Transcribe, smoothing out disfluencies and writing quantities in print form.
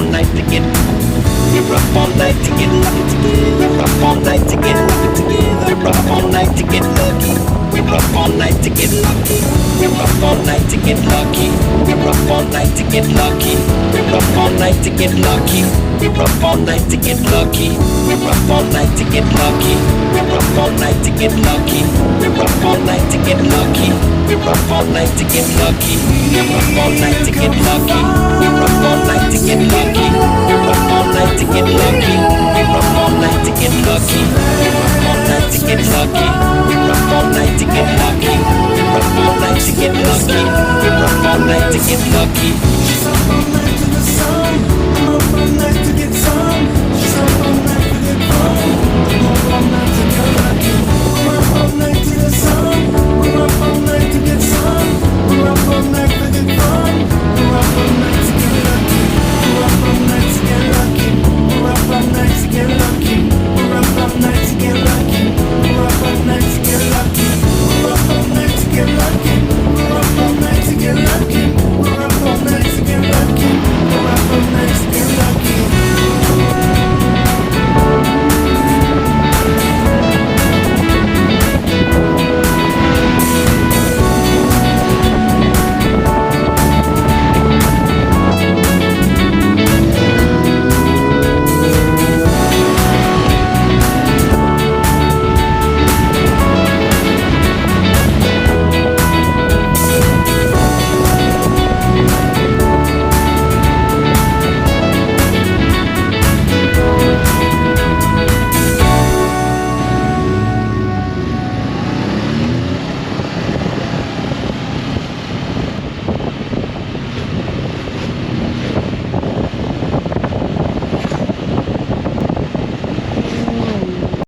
all night to get. We're up all night to get lucky together. We're up all night to get lucky together. We're up all night to get lucky. We're up all night to get lucky. We're up all night to get lucky. We're up all night to get lucky. We're up all night to get lucky. We're up all night to get lucky. We're up all night to get lucky. We're up all night to get lucky. We're up all night to get lucky. We're up all night to get lucky. We're up all night to get lucky. We're up all night to get lucky. We're up all night to get lucky. We're up all night to get lucky. We're up all night to get lucky. We're up all night to get lucky. We're up all night to get lucky. We're up all night to get lucky. She's up all night in the sun.